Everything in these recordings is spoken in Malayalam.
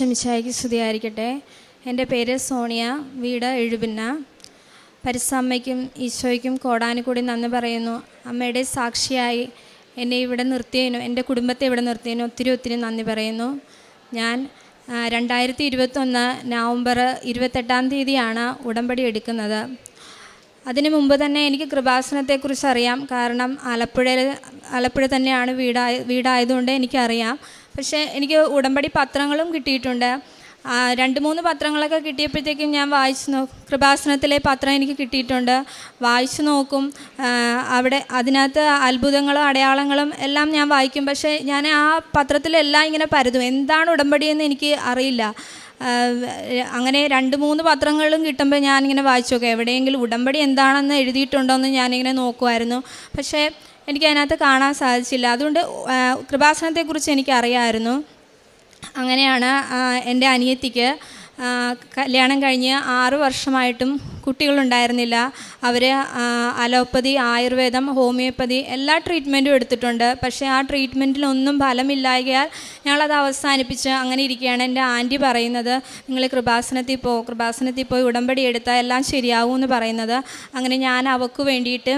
മിശിഹായ്ക്ക് സ്തുതിയായിരിക്കട്ടെ. എൻ്റെ പേര് സോണിയ, വീട് എഴുപിന്ന. പരിസമ്മയ്ക്കും ഈശോയ്ക്കും കോടാനുകൂടി നന്ദി പറയുന്നു. അമ്മയുടെ സാക്ഷിയായി എന്നെ ഇവിടെ നിർത്തിയതിനും എൻ്റെ കുടുംബത്തെ ഇവിടെ നിർത്തിയതിനും ഒത്തിരി നന്ദി പറയുന്നു. ഞാൻ 2021 നവംബർ 28 ഉടമ്പടി എടുക്കുന്നത്. അതിനു മുമ്പ് തന്നെ എനിക്ക് കൃപാസനത്തെക്കുറിച്ച് അറിയാം. കാരണം ആലപ്പുഴ തന്നെയാണ് വീടായതുകൊണ്ട് എനിക്കറിയാം. പക്ഷേ എനിക്ക് ഉടമ്പടി പത്രങ്ങളും കിട്ടിയിട്ടുണ്ട്. 2-3 പത്രങ്ങളൊക്കെ കിട്ടിയപ്പോഴത്തേക്കും ഞാൻ കൃപാസനത്തിലെ പത്രം എനിക്ക് കിട്ടിയിട്ടുണ്ട്. വായിച്ചു നോക്കും. അവിടെ അതിനകത്ത് അത്ഭുതങ്ങളും അടയാളങ്ങളും എല്ലാം ഞാൻ വായിക്കും. പക്ഷേ ഞാൻ ആ പത്രത്തിലെല്ലാം ഇങ്ങനെ പരതും. എന്താണ് ഉടമ്പടിയെന്ന് എനിക്ക് അറിയില്ല. അങ്ങനെ 2-3 പത്രങ്ങളും കിട്ടുമ്പോൾ ഞാനിങ്ങനെ വായിച്ചു നോക്കാം, എവിടെയെങ്കിലും ഉടമ്പടി എന്താണെന്ന് എഴുതിയിട്ടുണ്ടോ എന്ന് ഞാനിങ്ങനെ നോക്കുമായിരുന്നു. പക്ഷേ എനിക്ക് അതിനകത്ത് കാണാൻ സാധിച്ചില്ല. അതുകൊണ്ട് കൃപാസനത്തെക്കുറിച്ച് എനിക്കറിയാമായിരുന്നു. അങ്ങനെയാണ് എൻ്റെ അനിയത്തിക്ക് കല്യാണം കഴിഞ്ഞ് 6 വർഷമായിട്ടും കുട്ടികളുണ്ടായിരുന്നില്ല. അവർ അലോപ്പതി, ആയുർവേദം, ഹോമിയോപ്പതി എല്ലാ ട്രീറ്റ്മെൻറ്റും എടുത്തിട്ടുണ്ട്. പക്ഷേ ആ ട്രീറ്റ്മെൻറ്റിലൊന്നും ഫലമില്ലായകയാൽ ഞങ്ങളത് അവസാനിപ്പിച്ച് അങ്ങനെ ഇരിക്കുകയാണ്. എൻ്റെ ആൻറ്റി പറയുന്നത്, നിങ്ങൾ കൃപാസനത്തിൽ പോയി ഉടമ്പടി എടുത്താൽ എല്ലാം ശരിയാവുമെന്ന് പറയുന്നത്. അങ്ങനെ ഞാൻ അവൾക്ക് വേണ്ടിയിട്ട്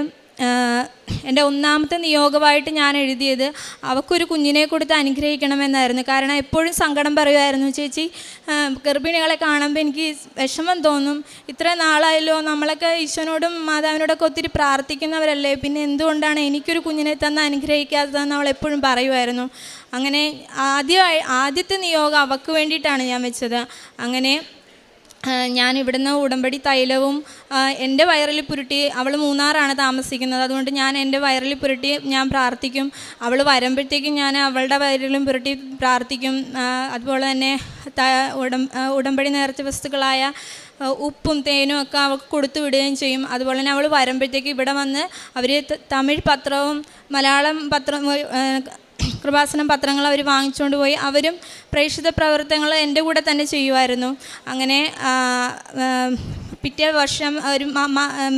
എൻ്റെ 1ാമത്തെ നിയോഗമായിട്ട് ഞാൻ എഴുതിയത് അവൾക്കൊരു കുഞ്ഞിനെ കൊടുത്ത് അനുഗ്രഹിക്കണമെന്നായിരുന്നു. കാരണം എപ്പോഴും സങ്കടം പറയുമായിരുന്നു, ചേച്ചി ഗർഭിണികളെ കാണുമ്പോൾ എനിക്ക് വിഷമം തോന്നും. ഇത്ര നാളായല്ലോ, നമ്മളൊക്കെ ഈശോനോടും മാതാവിനോടൊക്കെ ഒത്തിരി പ്രാർത്ഥിക്കുന്നവരല്ലേ, പിന്നെ എന്തുകൊണ്ടാണ് എനിക്കൊരു കുഞ്ഞിനെ തന്ന് അനുഗ്രഹിക്കാത്തതെന്ന് അവൾ എപ്പോഴും പറയുമായിരുന്നു. അങ്ങനെ ആദ്യത്തെ നിയോഗം അവൾക്ക് വേണ്ടിയിട്ടാണ് ഞാൻ വെച്ചത്. അങ്ങനെ ഞാൻ ഇവിടുന്ന് ഉടമ്പടി തൈലവും എൻ്റെ വയറിൽ പുരട്ടി, അവൾ മൂന്നാറാണ് താമസിക്കുന്നത്, അതുകൊണ്ട് ഞാൻ എൻ്റെ വയറിൽ പുരട്ടി ഞാൻ പ്രാർത്ഥിക്കും. അവൾ വരുമ്പോഴത്തേക്കും ഞാൻ അവളുടെ വയറിലും പുരട്ടി പ്രാർത്ഥിക്കും. അതുപോലെ തന്നെ ഉടമ്പടി നേർച്ച വസ്തുക്കളായ ഉപ്പും തേനും ഒക്കെ അവൾക്ക് കൊടുത്തു വിടുകയും ചെയ്യും. അതുപോലെ തന്നെ അവൾ വരുമ്പോഴത്തേക്ക് ഇവിടെ വന്ന് അവർ തമിഴ് പത്രവും മലയാളം പത്രം കൃപാസനം പത്രങ്ങൾ അവർ വാങ്ങിച്ചുകൊണ്ട് പോയി അവരും പ്രേക്ഷിത പ്രവർത്തനങ്ങൾ എൻ്റെ കൂടെ തന്നെ ചെയ്യുമായിരുന്നു. അങ്ങനെ പിറ്റേ വർഷം ഒരു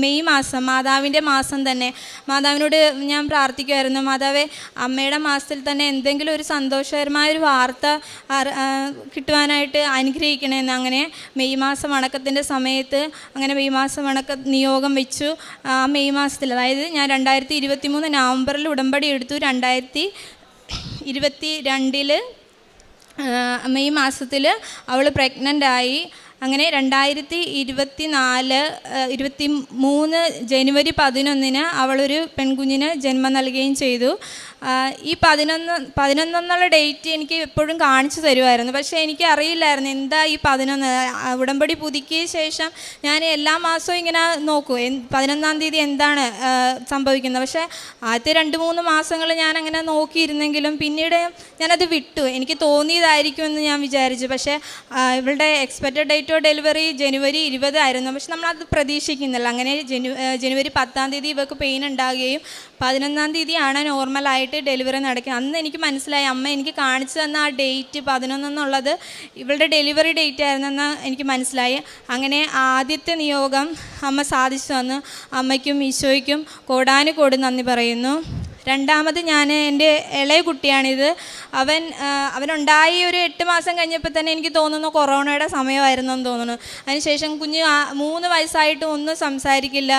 മെയ് മാസം, മാതാവിൻ്റെ മാസം തന്നെ മാതാവിനോട് ഞാൻ പ്രാർത്ഥിക്കുമായിരുന്നു, മാതാവേ അമ്മയുടെ മാസത്തിൽ തന്നെ എന്തെങ്കിലും ഒരു സന്തോഷകരമായൊരു വാർത്ത കിട്ടുവാനായിട്ട് അനുഗ്രഹിക്കണമെന്ന്. അങ്ങനെ മെയ് മാസം വണക്കത്തിൻ്റെ സമയത്ത് അങ്ങനെ മെയ് മാസം നിയോഗം വെച്ചു. ആ മെയ് മാസത്തിൽ, അതായത് ഞാൻ 2023 നവംബറിൽ ഉടമ്പടി എടുത്തു. 2022 മെയ് മാസത്തിൽ അവൾ പ്രഗ്നൻ്റായി. അങ്ങനെ 2023 ജനുവരി 11 അവളൊരു പെൺകുഞ്ഞിന് ജന്മം നൽകുകയും ചെയ്തു. ഈ 11 എന്നുള്ള ഡേറ്റ് എനിക്ക് എപ്പോഴും കാണിച്ചു തരുമായിരുന്നു. പക്ഷേ എനിക്ക് അറിയില്ലായിരുന്നു എന്താ ഈ 11. ഉടമ്പടി പുതുക്കിയ ശേഷം ഞാൻ എല്ലാ മാസവും ഇങ്ങനെ നോക്കൂ 11-ാം തീയതി എന്താണ് സംഭവിക്കുന്നത്. പക്ഷേ ആദ്യത്തെ 2-3 മാസങ്ങൾ ഞാൻ അങ്ങനെ നോക്കിയിരുന്നെങ്കിലും പിന്നീട് ഞാനത് വിട്ടു. എനിക്ക് തോന്നിയതായിരിക്കുമെന്ന് ഞാൻ വിചാരിച്ചു. പക്ഷേ ഇവളുടെ എക്സ്പെക്റ്റഡ് ഡേറ്റ് ഓഫ് ഡെലിവറി ജനുവരി 20 ആയിരുന്നു. പക്ഷെ നമ്മളത് പ്രതീക്ഷിക്കുന്നില്ല. അങ്ങനെ ജനുവരി 10-ാം തീയതി ഇവൾക്ക് പെയിൻ ഉണ്ടാകുകയും 11-ാം തീയതിയാണ് നോർമലായിട്ട് ഡെലിവറി നടക്കുക. അന്ന് എനിക്ക് മനസ്സിലായി, അമ്മ എനിക്ക് കാണിച്ചു തന്ന ആ ഡേറ്റ് 11 എന്നുള്ളത് ഇവളുടെ ഡെലിവറി ഡേറ്റ് ആയിരുന്നെന്ന് എനിക്ക് മനസ്സിലായി. അങ്ങനെ ആദ്യത്തെ നിയോഗം അമ്മ സാധിച്ചു തന്നു. അമ്മയ്ക്കും ഈശോയ്ക്കും കോടാനുകോടി നന്ദി പറയുന്നു. രണ്ടാമത് ഞാൻ എൻ്റെ ഇളയ കുട്ടിയാണിത്. അവനുണ്ടായി ഒരു 8 മാസം കഴിഞ്ഞപ്പോൾ തന്നെ എനിക്ക് തോന്നുന്നു കൊറോണയുടെ സമയമായിരുന്നു എന്ന് തോന്നുന്നു. അതിനുശേഷം കുഞ്ഞ് 3 വയസ്സായിട്ടും ഒന്നും സംസാരിക്കില്ല.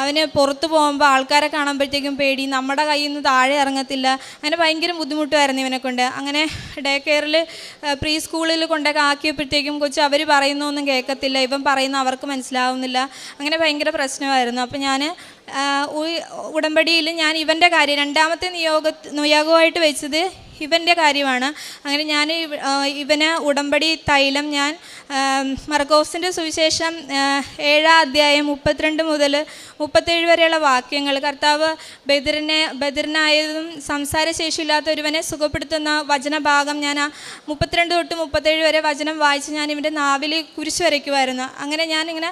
അവന് പുറത്ത് പോകുമ്പോൾ ആൾക്കാരെ കാണുമ്പോഴത്തേക്കും പേടി, നമ്മുടെ കയ്യിൽ നിന്ന് താഴെ ഇറങ്ങത്തില്ല. അങ്ങനെ ഭയങ്കര ബുദ്ധിമുട്ടായിരുന്നു ഇവനെ കൊണ്ട്. അങ്ങനെ ഡേ കെയറിൽ പ്രീ സ്കൂളിൽ കൊണ്ടൊക്കെ ആക്കിയപ്പോഴത്തേക്കും കൊച്ച് അവർ പറയുന്നൊന്നും കേൾക്കത്തില്ല, ഇവൻ പറയുന്ന അവർക്ക് മനസ്സിലാവുന്നില്ല. അങ്ങനെ ഭയങ്കര പ്രശ്നമായിരുന്നു. അപ്പോൾ ഞാൻ ഉടമ്പടിയിൽ ഞാൻ ഇവൻ്റെ കാര്യം രണ്ടാമത്തെ നിയോഗമായിട്ട് വെച്ചത് ഇവൻ്റെ കാര്യമാണ്. അങ്ങനെ ഞാൻ ഇവന് ഉടമ്പടി തൈലം ഞാൻ മർക്കോസിൻ്റെ സുവിശേഷം 7-ാം അധ്യായം 32 മുതൽ 37 വരെയുള്ള വാക്യങ്ങൾ. കർത്താവ് ബദിരനായതും സംസാരശേഷിയില്ലാത്ത ഒരുവനെ സുഖപ്പെടുത്തുന്ന വചനഭാഗം ഞാൻ 32 തൊട്ട് 37 വരെ വചനം വായിച്ച് ഞാൻ ഇവൻ്റെ നാവിൽ കുരിശ് വരയ്ക്കുമായിരുന്നു. അങ്ങനെ ഞാനിങ്ങനെ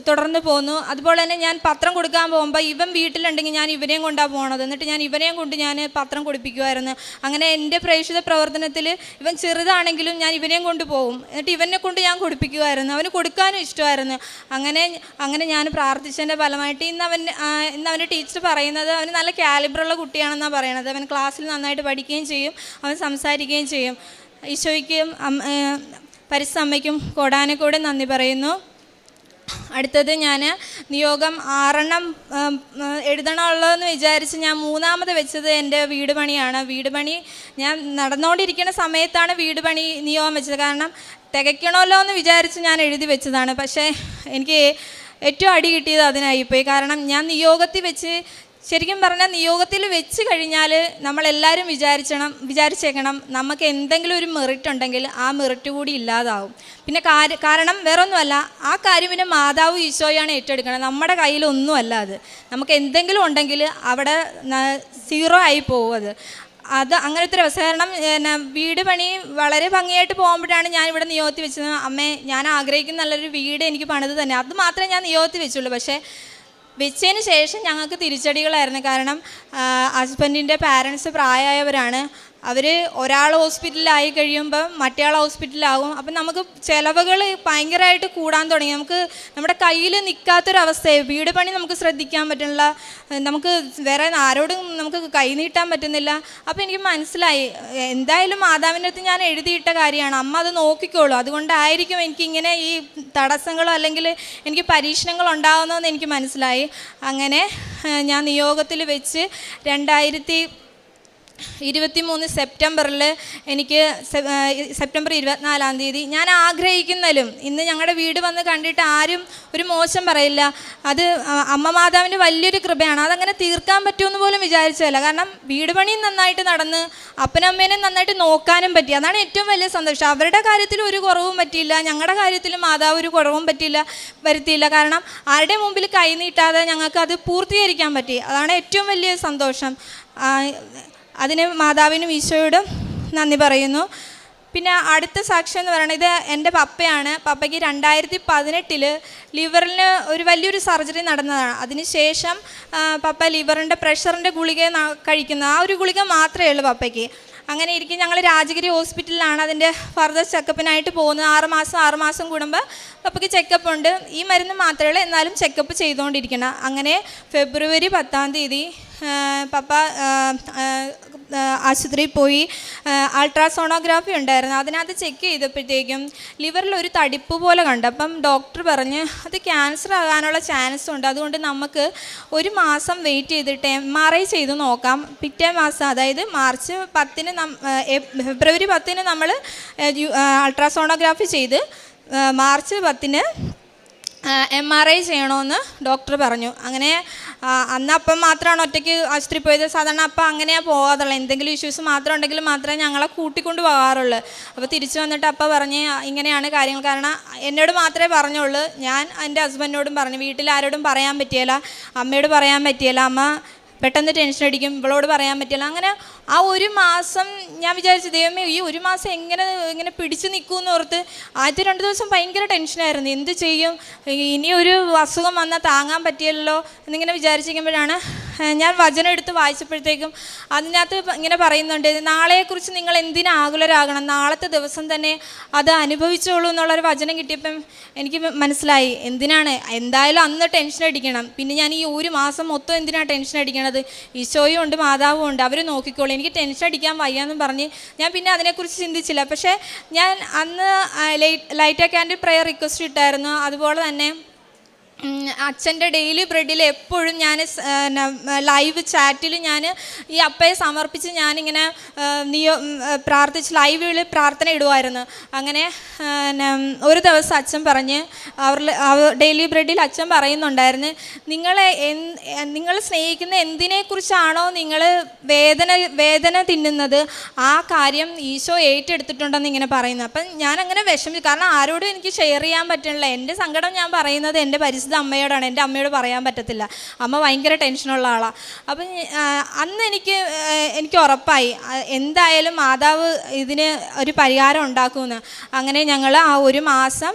തുടർന്ന് പോന്നു. അതുപോലെ തന്നെ ഞാൻ പത്രം കൊടുക്കാൻ പോകുമ്പോൾ ഇവൻ വീട്ടിലുണ്ടെങ്കിൽ ഞാൻ ഇവനെയും കൊണ്ടാണ് പോകണത്. എന്നിട്ട് ഞാൻ ഇവനെയും കൊണ്ട് ഞാൻ പത്രം കൊടുപ്പിക്കുമായിരുന്നു. അങ്ങനെ എൻ്റെ പ്രേക്ഷിത പ്രവർത്തനത്തിൽ ഇവൻ ചെറുതാണെങ്കിലും ഞാൻ ഇവനെയും കൊണ്ട് പോകും. എന്നിട്ട് ഇവനെ കൊണ്ട് ഞാൻ കൊടുപ്പിക്കുമായിരുന്നു. അവന് കൊടുക്കാനും ഇഷ്ടമായിരുന്നു. അങ്ങനെ ഞാൻ പ്രാർത്ഥിച്ചതിൻ്റെ ഫലമായിട്ട് ഇന്ന് അവൻ്റെ ടീച്ചർ പറയുന്നത് അവന് നല്ല കാലിബറുള്ള കുട്ടിയാണെന്നാണ് പറയണത്. അവൻ ക്ലാസ്സിൽ നന്നായിട്ട് പഠിക്കുകയും ചെയ്യും, അവൻ സംസാരിക്കുകയും ചെയ്യും. ഈശോയ്ക്കും പരിശുദ്ധ അമ്മയ്ക്കും കോടാനുകോടി നന്ദി പറയുന്നു. അടുത്തത് ഞാൻ നിയോഗം 6 എഴുതണമുള്ളതെന്ന് വിചാരിച്ച് ഞാൻ 3ാമത് വെച്ചത് എൻ്റെ വീട് പണിയാണ്. വീട് പണി ഞാൻ നടന്നുകൊണ്ടിരിക്കുന്ന സമയത്താണ് വീട് പണി നിയോഗം വെച്ചത്. കാരണം തികയ്ക്കണമല്ലോ എന്ന് വിചാരിച്ച് ഞാൻ എഴുതി വെച്ചതാണ്. പക്ഷേ എനിക്ക് ഏറ്റവും അടി കിട്ടിയത് അതിനായിപ്പോയി. കാരണം ഞാൻ നിയോഗത്തിൽ വെച്ച്, ശരിക്കും പറഞ്ഞാൽ നിയോഗത്തിൽ വെച്ച് കഴിഞ്ഞാൽ നമ്മളെല്ലാവരും വിചാരിച്ചേക്കണം നമുക്ക് എന്തെങ്കിലും ഒരു മെറിറ്റ് ഉണ്ടെങ്കിൽ ആ മെറിറ്റ് കൂടി ഇല്ലാതാവും. പിന്നെ കാരണം വേറൊന്നുമല്ല, ആ കാര്യം പിന്നെ മാതാവ് ഈശോയാണ് ഏറ്റെടുക്കണം. നമ്മുടെ കയ്യിലൊന്നുമല്ല അത്. നമുക്ക് എന്തെങ്കിലും ഉണ്ടെങ്കിൽ അവിടെ 0 ആയി പോകും. അത് അങ്ങനത്തെ ഒരു അവസ്ഥ. കാരണം വീട് പണി വളരെ ഭംഗിയായിട്ട് പോകുമ്പോഴാണ് ഞാൻ ഇവിടെ നിയോഗത്തിൽ വെച്ചത്. അമ്മേ, ഞാൻ ആഗ്രഹിക്കുന്ന നല്ലൊരു വീട് എനിക്ക് പണിത് തന്നെ. അത് മാത്രമേ ഞാൻ നിയോഗത്തിൽ വെച്ചുള്ളൂ. പക്ഷേ വെച്ചതിന് ശേഷം ഞങ്ങൾക്ക് തിരിച്ചടികളായിരുന്നു. കാരണം ഹസ്ബൻഡിൻ്റെ പാരൻസ് പ്രായമായവരാണ്. അവർ ഒരാൾ ഹോസ്പിറ്റലിലായി കഴിയുമ്പോൾ മറ്റേയാൾ ഹോസ്പിറ്റലിലാകും. അപ്പം നമുക്ക് ചിലവുകൾ ഭയങ്കരമായിട്ട് കൂടാൻ തുടങ്ങി. നമുക്ക് നമ്മുടെ കയ്യിൽ നിൽക്കാത്തൊരവസ്ഥയായി. വീട് പണി നമുക്ക് ശ്രദ്ധിക്കാൻ പറ്റുന്നില്ല, നമുക്ക് വേറെ ആരോടും നമുക്ക് കൈ നീട്ടാൻ പറ്റുന്നില്ല. അപ്പോൾ എനിക്ക് മനസ്സിലായി, എന്തായാലും മാതാവിൻ്റെ അടുത്ത് ഞാൻ എഴുതിയിട്ട കാര്യമാണ്, അമ്മ അത് നോക്കിക്കോളൂ. അതുകൊണ്ടായിരിക്കും എനിക്കിങ്ങനെ ഈ തടസ്സങ്ങളോ അല്ലെങ്കിൽ എനിക്ക് പരീക്ഷണങ്ങൾ ഉണ്ടാകുന്നതെന്ന് എനിക്ക് മനസ്സിലായി. അങ്ങനെ ഞാൻ നിയോഗത്തിൽ വെച്ച് 2023 സെപ്റ്റംബറിൽ എനിക്ക് സെപ്റ്റംബർ 24-ാം തീയതി ഞാൻ ആഗ്രഹിക്കുന്നതിലും ഇന്ന് ഞങ്ങളുടെ വീട് വന്ന് കണ്ടിട്ട് ആരും ഒരു മോശം പറയില്ല. അത് അമ്മ മാതാവിൻ്റെ വലിയൊരു കൃപയാണ്. അതങ്ങനെ തീർക്കാൻ പറ്റുമെന്ന് പോലും വിചാരിച്ചതല്ല. കാരണം വീട് പണിയും നന്നായിട്ട് നടന്ന് അപ്പനമ്മേനെ നന്നായിട്ട് നോക്കാനും പറ്റി. അതാണ് ഏറ്റവും വലിയ സന്തോഷം. അവരുടെ കാര്യത്തിൽ ഒരു കുറവും പറ്റിയില്ല, ഞങ്ങളുടെ കാര്യത്തിലും മാതാവ് ഒരു കുറവും വരുത്തിയില്ല. കാരണം ആരുടെ മുമ്പിൽ കൈ നീട്ടാതെ ഞങ്ങൾക്ക് അത് പൂർത്തീകരിക്കാൻ പറ്റി. അതാണ് ഏറ്റവും വലിയ സന്തോഷം. അതിന് മാതാവിനും ഈശോയോടും നന്ദി പറയുന്നു. പിന്നെ അടുത്ത സാക്ഷ്യം എന്ന് പറയുന്നത് ഇത് എൻ്റെ പപ്പയാണ്. പപ്പയ്ക്ക് 2018 ലിവറിന് ഒരു വലിയൊരു സർജറി നടന്നതാണ്. അതിനുശേഷം പപ്പ ലിവറിൻ്റെ പ്രഷറിൻ്റെ ഗുളിക കഴിക്കുന്ന ആ ഒരു ഗുളിക മാത്രമേ ഉള്ളൂ പപ്പയ്ക്ക്. അങ്ങനെ ഇരിക്കും ഞങ്ങൾ രാജഗിരി ഹോസ്പിറ്റലിലാണ് അതിൻ്റെ ഫർദർ ചെക്കപ്പിനായിട്ട് പോകുന്നത്. 6 മാസം കൂടുമ്പോൾ പപ്പയ്ക്ക് ചെക്കപ്പ് ഉണ്ട്. ഈ മരുന്ന് മാത്രമേ ഉള്ളൂ, എന്നാലും ചെക്കപ്പ് ചെയ്തുകൊണ്ടിരിക്കണം. അങ്ങനെ ഫെബ്രുവരി 10-ാം തീയതി പപ്പ ആശുപത്രിയിൽ പോയി. അൾട്രാസോണോഗ്രാഫി ഉണ്ടായിരുന്നു. അതിനകത്ത് ചെക്ക് ചെയ്തപ്പോഴത്തേക്കും ലിവറിലൊരു തടിപ്പ് പോലെ കണ്ടു. അപ്പം ഡോക്ടർ പറഞ്ഞ് അത് ക്യാൻസർ ആകാനുള്ള ചാൻസ് ഉണ്ട്, അതുകൊണ്ട് നമുക്ക് 1 മാസം വെയിറ്റ് ചെയ്തിട്ട് MRI ചെയ്ത് നോക്കാം. പിറ്റേ മാസം, അതായത് ഫെബ്രുവരി 10-ന് നമ്മൾ അൾട്രാസോണോഗ്രാഫി ചെയ്ത് മാർച്ച് 10-ന് MRI ചെയ്യണമെന്ന് ഡോക്ടർ പറഞ്ഞു. അങ്ങനെ അപ്പം മാത്രമാണ് ഒറ്റയ്ക്ക് ആശുപത്രി പോയത്. സാധാരണ അപ്പം അങ്ങനെയാണ് പോകാറുള്ളത്. എന്തെങ്കിലും ഇഷ്യൂസ് മാത്രം ഉണ്ടെങ്കിൽ മാത്രമേ ഞങ്ങളെ കൂട്ടിക്കൊണ്ട് പോകാറുള്ളൂ. അപ്പോൾ തിരിച്ചു വന്നിട്ട് അപ്പം പറഞ്ഞ് ഇങ്ങനെയാണ് കാര്യങ്ങൾ. കാരണം എന്നോട് മാത്രമേ പറഞ്ഞുള്ളൂ. ഞാൻ എൻ്റെ ഹസ്ബൻഡിനോടും പറഞ്ഞു. വീട്ടിൽ ആരോടും പറയാൻ പറ്റിയില്ല, അമ്മയോട് പറയാൻ പറ്റിയില്ല. അമ്മ പെട്ടെന്ന് ടെൻഷൻ അടിക്കും, ഇവളോട് പറയാൻ പറ്റില്ല. അങ്ങനെ ആ 1 മാസം ഞാൻ വിചാരിച്ചു, ദൈവമേ ഈ 1 മാസം എങ്ങനെ പിടിച്ചു നിൽക്കുമെന്ന് ഓർത്ത് ആദ്യത്തെ 2 ദിവസം ഭയങ്കര ടെൻഷനായിരുന്നു. എന്ത് ചെയ്യും, ഇനി ഒരു അസുഖം വന്നാൽ താങ്ങാൻ പറ്റിയല്ലോ എന്നിങ്ങനെ വിചാരിച്ചിരിക്കുമ്പോഴാണ് ഞാൻ വചനം എടുത്ത് വായിച്ചപ്പോഴത്തേക്കും അതിനകത്ത് ഇങ്ങനെ പറയുന്നുണ്ട്, നാളെക്കുറിച്ച് നിങ്ങൾ എന്തിനാ ആകുലരാകണം, നാളത്തെ ദിവസം തന്നെ അത് അനുഭവിച്ചോളൂ എന്നുള്ളൊരു വചനം കിട്ടിയപ്പം എനിക്ക് മനസ്സിലായി എന്തിനാണ്. എന്തായാലും അന്ന് ടെൻഷൻ അടിക്കണം, പിന്നെ ഞാൻ ഈ 1 മാസം മൊത്തം എന്തിനാണ് ടെൻഷൻ അടിക്കണത്, ഈശോയും ഉണ്ട് മാതാവും ഉണ്ട്, അവർ നോക്കിക്കോളൂ, എനിക്ക് ടെൻഷൻ അടിക്കാൻ വയ്യാന്നും പറഞ്ഞ് ഞാൻ പിന്നെ അതിനെക്കുറിച്ച് ചിന്തിച്ചില്ല. പക്ഷേ ഞാൻ അന്ന് ലൈറ്റ് ക്യാൻഡിൽ പ്രയർ റിക്വസ്റ്റ് ഇട്ടായിരുന്നു. അതുപോലെ തന്നെ അച്ഛൻ്റെ ഡെയിലി ബ്രെഡിൽ എപ്പോഴും ഞാൻ ലൈവ് ചാറ്റിൽ ഞാൻ ഈ അപ്പയെ സമർപ്പിച്ച് ഞാനിങ്ങനെ പ്രാർത്ഥിച്ച് ലൈവിൽ പ്രാർത്ഥന ഇടുമായിരുന്നു. അങ്ങനെ ഒരു ദിവസം അച്ഛൻ പറഞ്ഞ് ഡെയിലി ബ്രെഡിൽ അച്ഛൻ പറയുന്നുണ്ടായിരുന്നു, നിങ്ങൾ സ്നേഹിക്കുന്ന എന്തിനെക്കുറിച്ചാണോ നിങ്ങൾ വേദന തിന്നുന്നത് ആ കാര്യം ഈശോ ഏറ്റെടുത്തിട്ടുണ്ടെന്ന് ഇങ്ങനെ പറയുന്നത്. അപ്പം ഞാനങ്ങനെ വിഷമിച്ചു. കാരണം ആരോടും എനിക്ക് ഷെയർ ചെയ്യാൻ പറ്റണില്ല. എൻ്റെ സങ്കടം ഞാൻ പറയുന്നത് എൻ്റെ പരിസ്ഥിതി ചോദിച്ചത് അമ്മയോടാണ്. എൻ്റെ അമ്മയോട് പറയാൻ പറ്റത്തില്ല, അമ്മ ഭയങ്കര ടെൻഷനുള്ള ആളാണ്. അപ്പം അന്ന് എനിക്ക് ഉറപ്പായി എന്തായാലും മാതാവ് ഇതിന് ഒരു പരിഹാരം ഉണ്ടാക്കുമെന്ന്. അങ്ങനെ ഞങ്ങൾ ആ ഒരു മാസം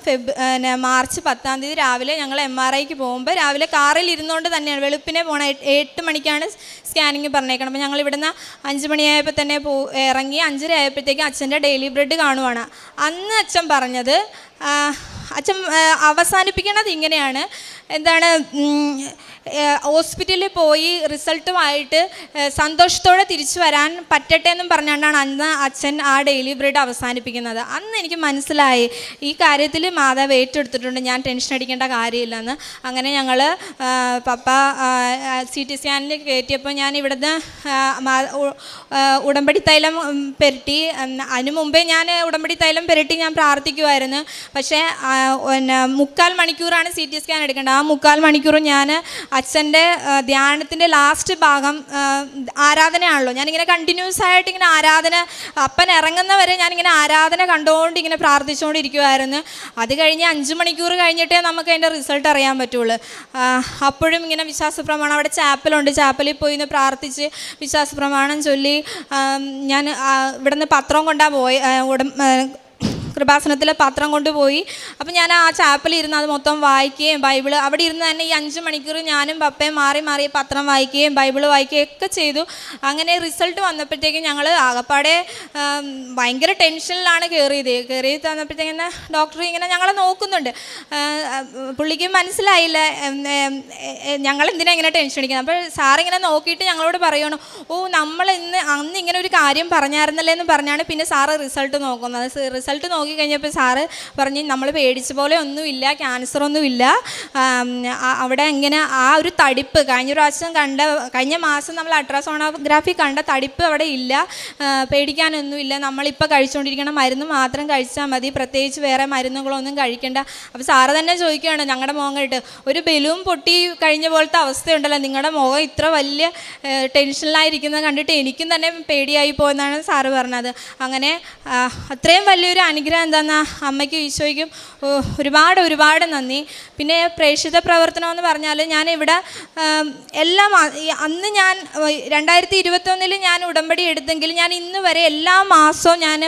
മാർച്ച് 10-ാം തീയതി രാവിലെ ഞങ്ങൾ MRIക്ക് പോകുമ്പോൾ രാവിലെ കാറിൽ ഇരുന്നുകൊണ്ട് തന്നെയാണ്, വെളുപ്പിനെ പോകണം, 8 മണിക്കാണ് സ്കാനിങ് പറഞ്ഞേക്കണം. അപ്പോൾ ഞങ്ങൾ ഇവിടുന്ന് 5 മണിയായപ്പോൾ തന്നെ ഇറങ്ങി 5:30 ആയപ്പോഴത്തേക്കും അച്ഛൻ്റെ ഡെയിലി ബ്രെഡ് കാണുവാണ്. അന്ന് അച്ഛൻ പറഞ്ഞത്, അച്ഛൻ അവസാനിപ്പിക്കണത് ഇങ്ങനെയാണ്, എന്താണ്, ഹോസ്പിറ്റലിൽ പോയി റിസൾട്ടുമായിട്ട് സന്തോഷത്തോടെ തിരിച്ചു വരാൻ പറ്റട്ടെ എന്നും പറഞ്ഞുകൊണ്ടാണ് അന്ന് അച്ഛൻ ആ ഡെയിലി ബ്രെഡ് അവസാനിപ്പിക്കുന്നത്. അന്ന് എനിക്ക് മനസ്സിലായി ഈ കാര്യത്തിൽ മാതാവ് ഏറ്റെടുത്തിട്ടുണ്ട്, ഞാൻ ടെൻഷൻ അടിക്കേണ്ട കാര്യമില്ലെന്ന്. അങ്ങനെ ഞങ്ങൾ പപ്പ CT സ്കാനിൽ കയറ്റിയപ്പോൾ ഞാൻ ഇവിടുന്ന് ഉടമ്പടി തൈലം പുരട്ടി. അതിനു മുമ്പേ ഞാൻ ഉടമ്പടി തൈലം പുരട്ടി ഞാൻ പ്രാർത്ഥിക്കുമായിരുന്നു. പക്ഷേ 3/4 മണിക്കൂറാണ് CT സ്കാൻ എടുക്കേണ്ടത്. ആ 3/4 മണിക്കൂറും ഞാൻ അച്ഛൻ്റെ ധ്യാനത്തിൻ്റെ ലാസ്റ്റ് ഭാഗം ആരാധനയാണല്ലോ, ഞാനിങ്ങനെ കണ്ടിന്യൂസ് ആയിട്ട് ഇങ്ങനെ ആരാധന, അപ്പൻ ഇറങ്ങുന്നവരെ ഞാനിങ്ങനെ ആരാധന കണ്ടുകൊണ്ട് ഇങ്ങനെ പ്രാർത്ഥിച്ചുകൊണ്ടിരിക്കുമായിരുന്നു. അത് കഴിഞ്ഞ് 5 മണിക്കൂർ കഴിഞ്ഞിട്ടേ നമുക്ക് അതിൻ്റെ റിസൾട്ട് അറിയാൻ പറ്റുള്ളൂ. അപ്പോഴും ഇങ്ങനെ വിശ്വാസപ്രമാണം, അവിടെ ചാപ്പലുണ്ട്, ചാപ്പലിൽ പോയി നിന്ന് പ്രാർത്ഥിച്ച് വിശ്വാസപ്രമാണം ചൊല്ലി ഞാൻ ഇവിടുന്ന് പത്രം കൊണ്ടാണ് പോയി, കൃപാസനത്തിലെ പത്രം കൊണ്ടുപോയി. അപ്പം ഞാൻ ആ ചാപ്പലിൽ ഇരുന്ന് അത് മൊത്തം വായിക്കുകയും ബൈബിള് അവിടെ ഇരുന്ന് തന്നെ ഈ 5 മണിക്കൂർ ഞാനും പപ്പയും മാറി മാറി പത്രം വായിക്കുകയും ബൈബിള് വായിക്കുകയും ഒക്കെ ചെയ്തു. അങ്ങനെ റിസൾട്ട് വന്നപ്പോഴത്തേക്കും ഞങ്ങൾ ആകപ്പാടെ ഭയങ്കര ടെൻഷനിലാണ് കയറി തന്നപ്പോഴത്തേക്കും ഡോക്ടർ ഇങ്ങനെ ഞങ്ങളെ നോക്കുന്നുണ്ട്. പുള്ളിക്ക് മനസ്സിലായില്ല ഞങ്ങളെന്തിനാ ഇങ്ങനെ ടെൻഷൻ അടിക്കുന്നത്. അപ്പോൾ സാറിങ്ങനെ നോക്കിയിട്ട് ഞങ്ങളോട് പറയണം, നമ്മൾ അന്ന് ഇങ്ങനെ ഒരു കാര്യം പറഞ്ഞായിരുന്നല്ലേ എന്ന് പറഞ്ഞാണ് പിന്നെ സാറ് റിസൾട്ട് നോക്കുന്നത്. റിസൾട്ട് നോക്കി കഴിഞ്ഞപ്പോൾ സാറ് പറഞ്ഞ്, നമ്മൾ പേടിച്ച പോലെ ഒന്നുമില്ല, ക്യാൻസറൊന്നുമില്ല, അവിടെ ഇങ്ങനെ ആ ഒരു തടിപ്പ് കഴിഞ്ഞ മാസം നമ്മൾ അൾട്രാസോണോഗ്രാഫി കണ്ട തടിപ്പ് അവിടെ ഇല്ല, പേടിക്കാനൊന്നുമില്ല, നമ്മളിപ്പോൾ കഴിച്ചുകൊണ്ടിരിക്കണം മരുന്ന് മാത്രം കഴിച്ചാൽ മതി, പ്രത്യേകിച്ച് വേറെ മരുന്നുകളൊന്നും കഴിക്കേണ്ട. അപ്പോൾ സാറ് തന്നെ ചോദിക്കുകയാണ് ഞങ്ങളുടെ മുഖം കണ്ടിട്ട്, ഒരു ബലൂൺ പൊട്ടി കഴിഞ്ഞ പോലത്തെ അവസ്ഥയുണ്ടല്ലോ, നിങ്ങളുടെ മുഖം ഇത്ര വലിയ ടെൻഷനിലായിരിക്കുന്നത് കണ്ടിട്ട് എനിക്കും തന്നെ പേടിയായി പോയെന്നാണ് സാറ് പറഞ്ഞത്. അങ്ങനെ അത്രയും വലിയൊരു അനുഗ്രഹം എന്താണെന്നാ അമ്മയ്ക്കും ഈശോയ്ക്കും ഒരുപാട് നന്ദി. പിന്നെ പ്രേക്ഷിത പ്രവർത്തനം എന്ന് പറഞ്ഞാൽ ഞാനിവിടെ അന്ന് ഞാൻ 2021 ഞാൻ ഉടമ്പടി എടുത്തെങ്കിൽ ഞാൻ ഇന്ന് വരെ എല്ലാ മാസവും ഞാൻ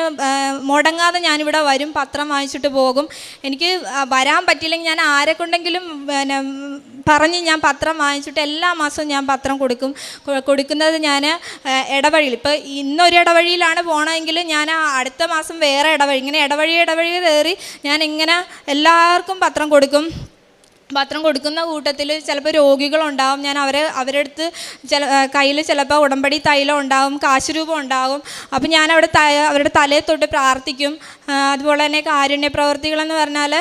മുടങ്ങാതെ ഞാനിവിടെ വരും, പത്രം വാങ്ങിച്ചിട്ട് പോകും. എനിക്ക് വരാൻ പറ്റിയില്ലെങ്കിൽ ഞാൻ ആരെ കൊണ്ടെങ്കിലും പറഞ്ഞ് ഞാൻ പത്രം വാങ്ങിച്ചിട്ട് എല്ലാ മാസവും ഞാൻ പത്രം കൊടുക്കുന്നത് ഞാൻ ഇടവഴിയിൽ, ഇപ്പോൾ ഇന്നൊരു ഇടവഴിയിലാണ് പോകണമെങ്കിൽ ഞാൻ അടുത്ത മാസം വേറെ ഇടവഴി, ഇങ്ങനെ ഇടവഴി കയറി ഞാൻ ഇങ്ങനെ എല്ലാവർക്കും പത്രം കൊടുക്കും. പത്രം കൊടുക്കുന്ന കൂട്ടത്തിൽ ചിലപ്പോൾ രോഗികളുണ്ടാവും, ഞാൻ അവരുടെ അടുത്ത് കയ്യിൽ ചിലപ്പോൾ ഉടമ്പടി തൈലം ഉണ്ടാവും, കാശുരൂപം ഉണ്ടാവും. അപ്പം ഞാൻ അവരുടെ തലയിൽ തൊട്ട് പ്രാർത്ഥിക്കും. അതുപോലെ തന്നെ കാരുണ്യ പ്രവർത്തികളെന്ന് പറഞ്ഞാൽ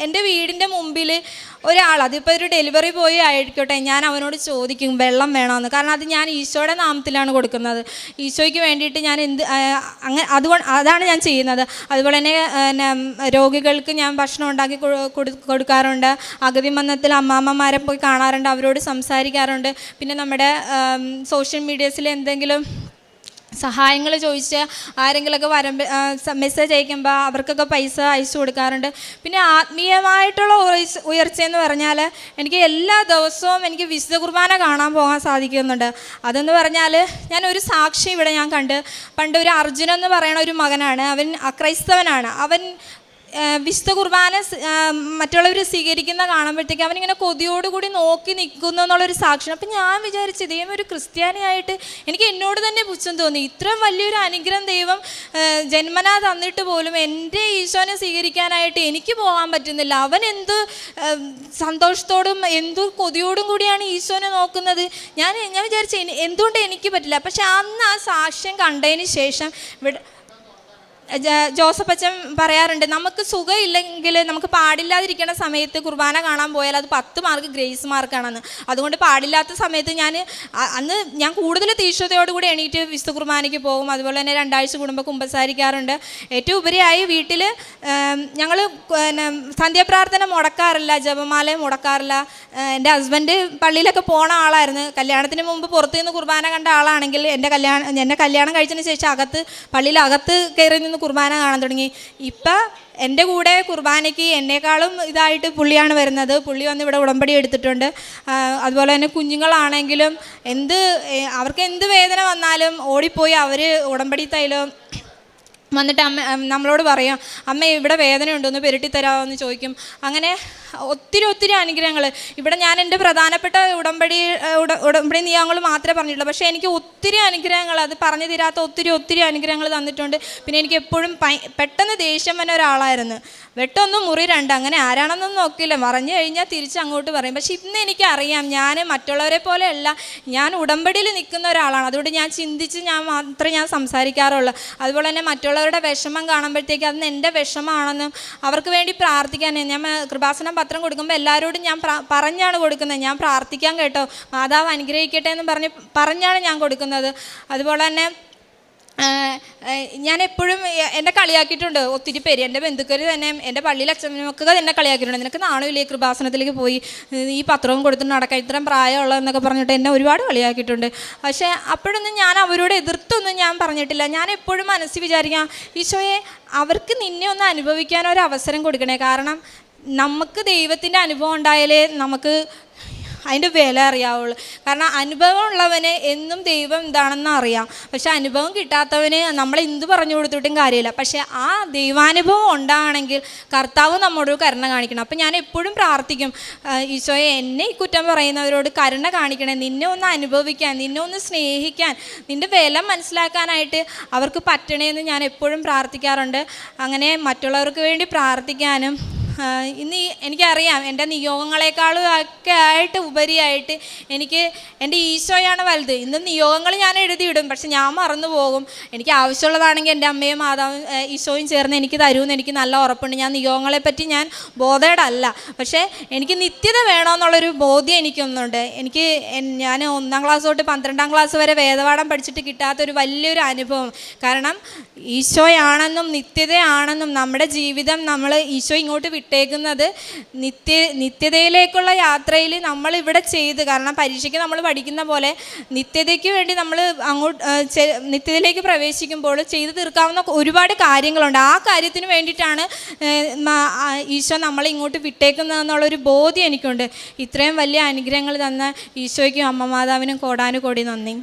എൻ്റെ വീടിൻ്റെ മുമ്പിൽ ഒരാൾ, അതിപ്പോൾ ഒരു ഡെലിവറി ബോയ് ആയിരിക്കട്ടെ, ഞാൻ അവനോട് ചോദിക്കും വെള്ളം വേണമെന്ന്. കാരണം അത് ഞാൻ ഈശോയുടെ നാമത്തിലാണ് കൊടുക്കുന്നത്, ഈശോയ്ക്ക് വേണ്ടിയിട്ട് ഞാൻ അതാണ് ഞാൻ ചെയ്യുന്നത്. അതുപോലെ തന്നെ രോഗികൾക്ക് ഞാൻ ഭക്ഷണം ഉണ്ടാക്കി കൊടുക്കാറുണ്ട്. അഗതി മന്ദിരത്തിൽ അമ്മാമ്മമാരെ പോയി കാണാറുണ്ട്, അവരോട് സംസാരിക്കാറുണ്ട്. പിന്നെ നമ്മുടെ സോഷ്യൽ മീഡിയസിൽ എന്തെങ്കിലും സഹായങ്ങൾ ചോദിച്ച് ആരെങ്കിലുമൊക്കെ മെസ്സേജ് അയക്കുമ്പോൾ അവർക്കൊക്കെ പൈസ അയച്ചു കൊടുക്കാറുണ്ട്. പിന്നെ ആത്മീയമായിട്ടുള്ള ഉയർച്ചയെന്ന് പറഞ്ഞാൽ എനിക്ക് എല്ലാ ദിവസവും എനിക്ക് വിശുദ്ധ കുർബാന കാണാൻ പോകാൻ സാധിക്കുന്നുണ്ട്. അതെന്ന് പറഞ്ഞാൽ ഞാനൊരു സാക്ഷി ഇവിടെ ഞാൻ പണ്ട് ഒരു അർജുനൻ എന്ന് പറയുന്ന ഒരു മകനാണ്, അവൻ അക്രൈസ്തവനാണ്. അവൻ വിശുദ്ധ കുർബാന മറ്റുള്ളവർ സ്വീകരിക്കുന്ന കാണുമ്പോഴത്തേക്ക് അവനിങ്ങനെ കൊതിയോടുകൂടി നോക്കി നിൽക്കുന്നു എന്നുള്ളൊരു സാക്ഷ്യം. അപ്പം ഞാൻ വിചാരിച്ചു, ദൈവം ഒരു ക്രിസ്ത്യാനിയായിട്ട് എനിക്ക് എന്നോട് തന്നെ പുച്ഛം തോന്നി. ഇത്രയും വലിയൊരു അനുഗ്രഹം ദൈവം ജന്മനാ തന്നിട്ട് പോലും എൻ്റെ ഈശോനെ സ്വീകരിക്കാനായിട്ട് എനിക്ക് പോകാൻ പറ്റുന്നില്ല. അവൻ എന്ത് സന്തോഷത്തോടും എന്തു കൊതിയോടും കൂടിയാണ് ഈശോനെ നോക്കുന്നത്. ഞാൻ വിചാരിച്ചു എന്തുകൊണ്ട് എനിക്ക് പറ്റില്ല. പക്ഷെ അന്ന് ആ സാക്ഷ്യം കണ്ടതിന് ശേഷം ജോസഫ് അച്ഛൻ പറയാറുണ്ട്, നമുക്ക് സുഖമില്ലെങ്കിൽ നമുക്ക് പാടില്ലാതിരിക്കുന്ന സമയത്ത് കുർബാന കാണാൻ പോയാൽ അത് 10 മാർക്ക് ഗ്രേസ് മാർക്കാണെന്ന്. അതുകൊണ്ട് പാടില്ലാത്ത സമയത്ത് അന്ന് ഞാൻ കൂടുതൽ തീഷ്ണതയോടുകൂടി എണീറ്റ് വിശുദ്ധ കുർബാനയ്ക്ക് പോകും. അതുപോലെ തന്നെ 2 ആഴ്ച കൂടുമ്പോൾ കുമ്പസാരിക്കാറുണ്ട്. ഏറ്റവും ഉപരിയായി വീട്ടിൽ ഞങ്ങൾ സന്ധ്യാപ്രാർത്ഥന മുടക്കാറില്ല, ജപമാല മുടക്കാറില്ല. എൻ്റെ ഹസ്ബൻഡ് പള്ളിയിലൊക്കെ പോണ ആളായിരുന്നു. കല്യാണത്തിന് മുമ്പ് പുറത്തു നിന്ന് കുർബാന കണ്ട ആളാണെങ്കിൽ എന്നെ കല്യാണം കഴിച്ചതിന് ശേഷം പള്ളിയിലകത്ത് കയറി നിന്ന് കുർബാന കാണാൻ തുടങ്ങി. ഇപ്പം എൻ്റെ കൂടെ കുർബാനയ്ക്ക് എന്നെക്കാളും ഇതായിട്ട് പുള്ളിയാണ് വരുന്നത്. പുള്ളി വന്ന് ഇവിടെ ഉടമ്പടി എടുത്തിട്ടുണ്ട്. അതുപോലെ തന്നെ കുഞ്ഞുങ്ങളാണെങ്കിലും അവർക്ക് എന്ത് വേദന വന്നാലും ഓടിപ്പോയി അവർ ഉടമ്പടി തൈലം വന്നിട്ട് നമ്മളോട് പറയും, അമ്മ ഇവിടെ വേദന ഉണ്ടോയെന്ന് പെരുട്ടി തരാമെന്ന് ചോദിക്കും. അങ്ങനെ ഒത്തിരി അനുഗ്രഹങ്ങൾ. ഇവിടെ ഞാൻ എൻ്റെ പ്രധാനപ്പെട്ട ഉടമ്പടി നിയമങ്ങൾ മാത്രമേ പറഞ്ഞിട്ടുള്ളൂ. പക്ഷേ എനിക്ക് ഒത്തിരി അനുഗ്രഹങ്ങൾ, അത് പറഞ്ഞു തീരാത്ത ഒത്തിരി അനുഗ്രഹങ്ങൾ തന്നിട്ടുണ്ട്. പിന്നെ എനിക്ക് എപ്പോഴും പെട്ടെന്ന് ദേഷ്യം വന്ന ഒരാളായിരുന്നു. വെട്ടൊന്നും മുറി രണ്ട്, അങ്ങനെ ആരാണെന്നൊന്നും നോക്കില്ല, പറഞ്ഞു കഴിഞ്ഞാൽ തിരിച്ച് അങ്ങോട്ട് പറയും. പക്ഷെ ഇന്ന് എനിക്കറിയാം ഞാൻ മറ്റുള്ളവരെ പോലെയല്ല, ഞാൻ ഉടമ്പടിയിൽ നിൽക്കുന്ന ഒരാളാണ്. അതുകൊണ്ട് ഞാൻ ചിന്തിച്ച് മാത്രമേ ഞാൻ സംസാരിക്കാറുള്ളൂ. അതുപോലെ തന്നെ മറ്റുള്ളവരുടെ വിഷമം കാണുമ്പോഴത്തേക്ക് അന്ന് എൻ്റെ വിഷമമാണെന്നും അവർക്ക് വേണ്ടി പ്രാർത്ഥിക്കാൻ ഞാൻ കൃപാസനം പത്രം കൊടുക്കുമ്പോൾ എല്ലാവരോടും ഞാൻ പറഞ്ഞാണ് കൊടുക്കുന്നത്. ഞാൻ പ്രാർത്ഥിക്കാൻ കേട്ടോ, മാതാവ് അനുഗ്രഹിക്കട്ടെ എന്ന് പറഞ്ഞാണ് ഞാൻ കൊടുക്കുന്നത്. അതുപോലെ തന്നെ ഞാൻ എപ്പോഴും എന്നെ കളിയാക്കിയിട്ടുണ്ട് ഒത്തിരി പേര്. എൻ്റെ ബന്ധുക്കാർ തന്നെ, എൻ്റെ പള്ളിയിൽ അച്ഛനൊക്കെ എന്നെ കളിയാക്കിയിട്ടുണ്ട്. നിനക്ക് നാണമില്ലേ കൃപാസനത്തിലേക്ക് പോയി ഈ പത്രവും കൊടുത്ത് നടക്കാൻ, ഇത്രയും പ്രായമുള്ളതെന്നൊക്കെ പറഞ്ഞിട്ട് എന്നെ ഒരുപാട് കളിയാക്കിയിട്ടുണ്ട്. പക്ഷേ അപ്പോഴൊന്നും ഞാൻ അവരോട് എതിർത്തൊന്നും ഞാൻ പറഞ്ഞിട്ടില്ല. ഞാൻ എപ്പോഴും മനസ്സിൽ വിചാരിക്കാം, ഈശോയെ അവർക്ക് നിന്നെ ഒന്ന് അനുഭവിക്കാൻ ഒരു അവസരം കൊടുക്കണേ. കാരണം നമുക്ക് ദൈവത്തിൻ്റെ അനുഭവം ഉണ്ടായാലേ നമുക്ക് അതിൻ്റെ വില അറിയാവുള്ളൂ. കാരണം അനുഭവം ഉള്ളവന് എന്നും ദൈവം എന്താണെന്ന് അറിയാം. പക്ഷെ അനുഭവം കിട്ടാത്തവന് നമ്മൾ എന്ത് പറഞ്ഞു കൊടുത്തിട്ടും കാര്യമില്ല. പക്ഷെ ആ ദൈവാനുഭവം ഉണ്ടാണെങ്കിൽ കർത്താവ് നമ്മോട് കരുണ കാണിക്കണം. അപ്പം ഞാൻ എപ്പോഴും പ്രാർത്ഥിക്കും, ഈശോയെ എന്നെ ഈ കുറ്റം പറയുന്നവരോട് കരുണ കാണിക്കണേ, നിന്നെ ഒന്ന് അനുഭവിക്കാൻ, നിന്നെ ഒന്ന് സ്നേഹിക്കാൻ, നിൻ്റെ വില മനസ്സിലാക്കാനായിട്ട് അവർക്ക് പറ്റണേന്ന് ഞാൻ എപ്പോഴും പ്രാർത്ഥിക്കാറുണ്ട്. അങ്ങനെ മറ്റുള്ളവർക്ക് വേണ്ടി പ്രാർത്ഥിക്കാനും ഇന്ന് എനിക്കറിയാം എൻ്റെ നിയോഗങ്ങളെക്കാളും ഒക്കെ ആയിട്ട് ഉപരിയായിട്ട് എനിക്ക് എൻ്റെ ഈശോയാണ് വലുത്. ഇന്ന് നിയോഗങ്ങൾ ഞാൻ എഴുതിയിടും, പക്ഷെ ഞാൻ മറന്നു പോകും. എനിക്ക് ആവശ്യമുള്ളതാണെങ്കിൽ എൻ്റെ അമ്മയും മാതാവും ഈശോയും ചേർന്ന് എനിക്ക് തരുമെന്ന് എനിക്ക് നല്ല ഉറപ്പുണ്ട്. ഞാൻ നിയോഗങ്ങളെപ്പറ്റി ഞാൻ ബോധേഡല്ല, പക്ഷേ എനിക്ക് നിത്യത വേണമെന്നുള്ളൊരു ബോധ്യം എനിക്കൊന്നുണ്ട്. ഞാൻ 1ാം ക്ലാസ് തൊട്ട് 12ാം ക്ലാസ് വരെ വേദപാഠം പഠിച്ചിട്ട് കിട്ടാത്തൊരു വലിയൊരു അനുഭവം. കാരണം ഈശോയാണെന്നും നിത്യതയാണെന്നും നമ്മുടെ ജീവിതം നമ്മൾ ഈശോ ഇങ്ങോട്ട് വിട്ടേക്കുന്നത് നിത്യതയിലേക്കുള്ള യാത്രയിൽ നമ്മളിവിടെ കാരണം പരീക്ഷയ്ക്ക് നമ്മൾ പഠിക്കുന്ന പോലെ നിത്യതയ്ക്ക് വേണ്ടി നമ്മൾ നിത്യതയിലേക്ക് പ്രവേശിക്കുമ്പോൾ ചെയ്തു തീർക്കാവുന്ന ഒരുപാട് കാര്യങ്ങളുണ്ട്. ആ കാര്യത്തിന് വേണ്ടിയിട്ടാണ് ഈശോ നമ്മളെ ഇങ്ങോട്ട് വിട്ടേക്കുന്നതെന്നുള്ളൊരു ബോധ്യം എനിക്കുണ്ട്. ഇത്രയും വലിയ അനുഗ്രഹങ്ങൾ തന്ന ഈശോയ്ക്കും അമ്മ മാതാവിനും കോടാനുകോടി നന്ദി.